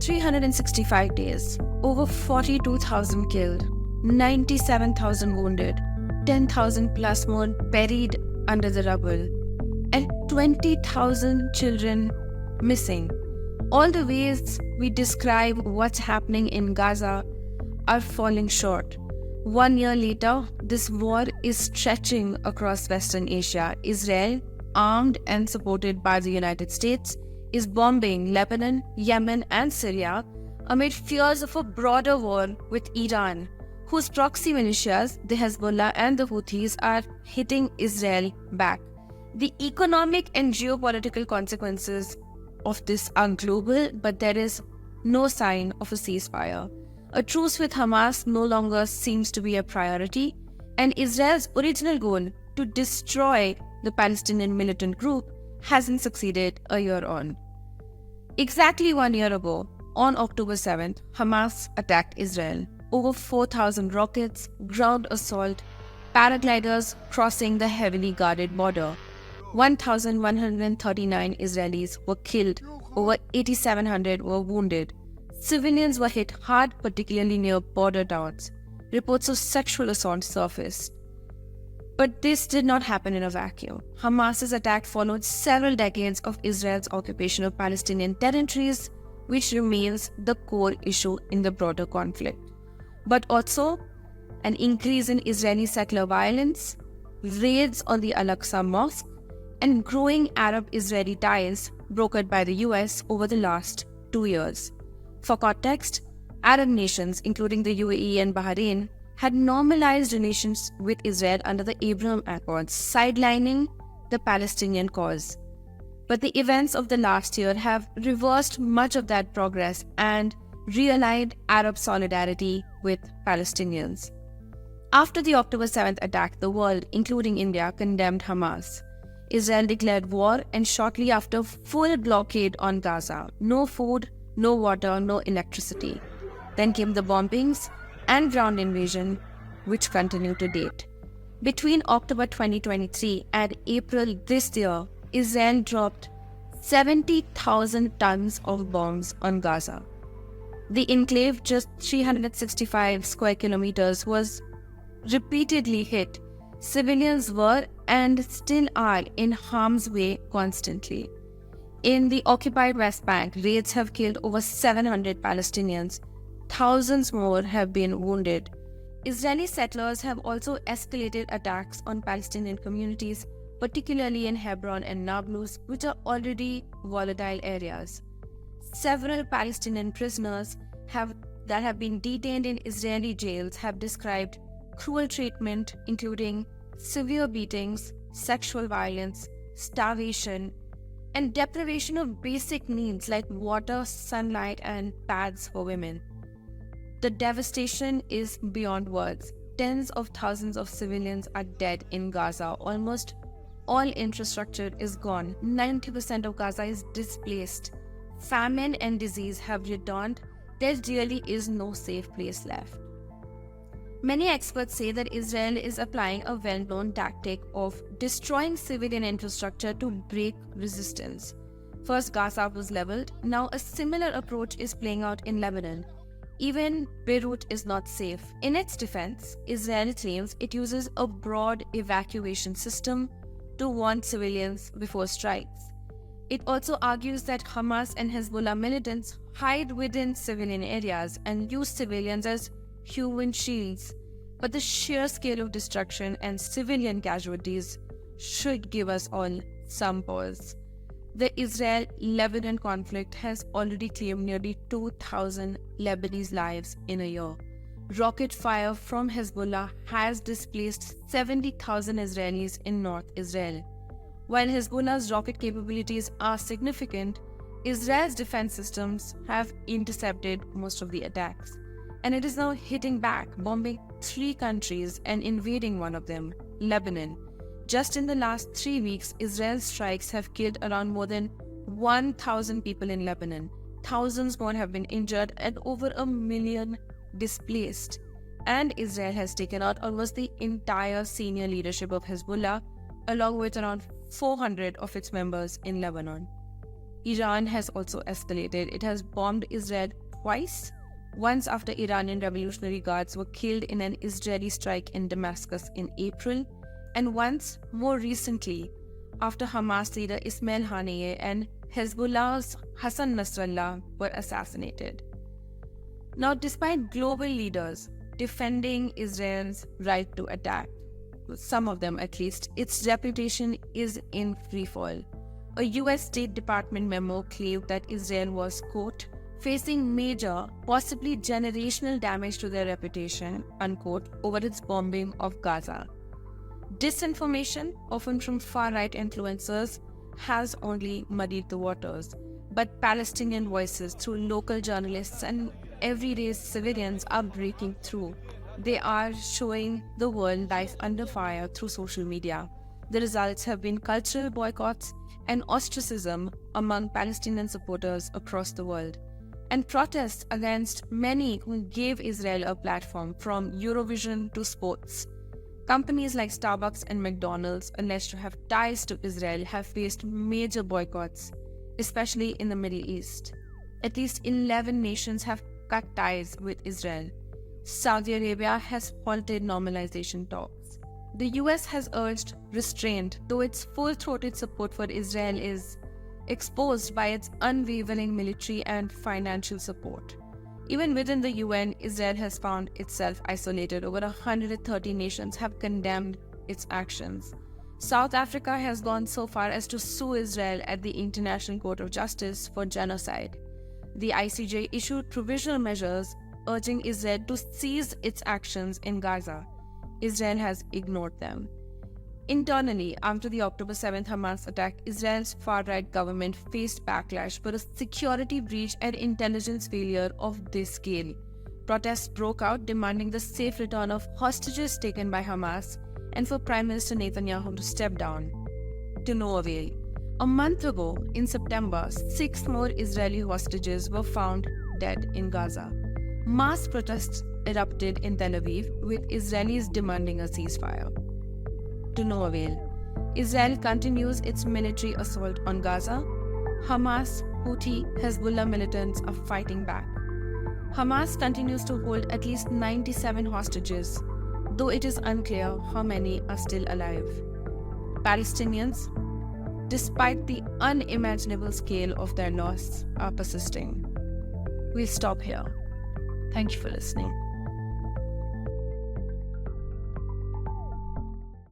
365 days, over 42,000 killed, 97,000 wounded, 10,000 plus more buried under the rubble, and 20,000 children missing. All the ways we describe what's happening in Gaza are falling short. 1 year later, this war is stretching across Western Asia. Israel, armed and supported by the United States, is bombing Lebanon, Yemen, and Syria amid fears of a broader war with Iran, whose proxy militias, the Hezbollah and the Houthis, are hitting Israel back. The economic and geopolitical consequences of this are global, but there is no sign of a ceasefire. A truce with Hamas no longer seems to be a priority, and Israel's original goal to destroy the Palestinian militant group hasn't succeeded a year on. Exactly 1 year ago, on October 7th, Hamas attacked Israel. Over 4,000 rockets, ground assault, paragliders crossing the heavily guarded border. 1,139 Israelis were killed, over 8,700 were wounded. Civilians were hit hard, particularly near border towns. Reports of sexual assault surfaced. But this did not happen in a vacuum. Hamas's attack followed several decades of Israel's occupation of Palestinian territories, which remains the core issue in the broader conflict. But also an increase in Israeli secular violence, raids on the Al-Aqsa Mosque, and growing Arab-Israeli ties brokered by the US over the last 2 years. For context, Arab nations, including the UAE and Bahrain, had normalized relations with Israel under the Abraham Accords, sidelining the Palestinian cause. But the events of the last year have reversed much of that progress and realigned Arab solidarity with Palestinians. After the October 7th attack, the world, including India, condemned Hamas. Israel declared war, and shortly after, full blockade on Gaza. No food, no water, no electricity. Then came the bombings and ground invasion, which continue to date. Between October 2023 and April this year, Israel dropped 70,000 tons of bombs on Gaza. The enclave, just 365 square kilometers, was repeatedly hit. Civilians were and still are in harm's way constantly. In the occupied West Bank, raids have killed over 700 Palestinians. Thousands more have been wounded. Israeli settlers have also escalated attacks on Palestinian communities, particularly in Hebron and Nablus, which are already volatile areas. Several Palestinian prisoners that have been detained in Israeli jails have described cruel treatment, including severe beatings, sexual violence, starvation, and deprivation of basic needs like water, sunlight, and pads for women. The devastation is beyond words. Tens of thousands of civilians are dead in Gaza. Almost all infrastructure is gone. 90% of Gaza is displaced. Famine and disease have returned. There really is no safe place left. Many experts say that Israel is applying a well-known tactic of destroying civilian infrastructure to break resistance. First, Gaza was leveled. Now, a similar approach is playing out in Lebanon. Even Beirut is not safe. In its defense, Israel claims it uses a broad evacuation system to warn civilians before strikes. It also argues that Hamas and Hezbollah militants hide within civilian areas and use civilians as human shields. But the sheer scale of destruction and civilian casualties should give us all some pause. The Israel-Lebanon conflict has already claimed nearly 2,000 Lebanese lives in a year. Rocket fire from Hezbollah has displaced 70,000 Israelis in North Israel. While Hezbollah's rocket capabilities are significant, Israel's defense systems have intercepted most of the attacks. And it is now hitting back, bombing 3 countries and invading one of them, Lebanon. Just in the last 3 weeks, Israel's strikes have killed around more than 1,000 people in Lebanon. Thousands more have been injured and over 1 million displaced. And Israel has taken out almost the entire senior leadership of Hezbollah, along with around 400 of its members in Lebanon. Iran has also escalated. It has bombed Israel twice, once after Iranian Revolutionary Guards were killed in an Israeli strike in Damascus in April, and once, more recently, after Hamas leader Ismail Haniyeh and Hezbollah's Hassan Nasrallah were assassinated. Now, despite global leaders defending Israel's right to attack, some of them at least, its reputation is in freefall. A US State Department memo claimed that Israel was, quote, facing major, possibly generational damage to their reputation, unquote, over its bombing of Gaza. Disinformation, often from far-right influencers, has only muddied the waters, but Palestinian voices through local journalists and everyday civilians are breaking through. They are showing the world life under fire through social media. The results have been cultural boycotts and ostracism among Palestinian supporters across the world, and protests against many who gave Israel a platform, from Eurovision to sports. Companies like Starbucks and McDonald's, alleged to have ties to Israel, have faced major boycotts, especially in the Middle East. At least 11 nations have cut ties with Israel. Saudi Arabia has halted normalization talks. The US has urged restraint, though its full-throated support for Israel is exposed by its unwavering military and financial support. Even within the UN, Israel has found itself isolated. Over 130 nations have condemned its actions. South Africa has gone so far as to sue Israel at the International Court of Justice for genocide. The ICJ issued provisional measures urging Israel to cease its actions in Gaza. Israel has ignored them. Internally, after the October 7th Hamas attack, Israel's far-right government faced backlash for a security breach and intelligence failure of this scale. Protests broke out demanding the safe return of hostages taken by Hamas and for Prime Minister Netanyahu to step down. To no avail. A month ago, in September, 6 more Israeli hostages were found dead in Gaza. Mass protests erupted in Tel Aviv, with Israelis demanding a ceasefire. To no avail. Israel continues its military assault on Gaza. Hamas, Houthi, Hezbollah militants are fighting back. Hamas continues to hold at least 97 hostages, though it is unclear how many are still alive. Palestinians, despite the unimaginable scale of their loss, are persisting. We'll stop here. Thank you for listening.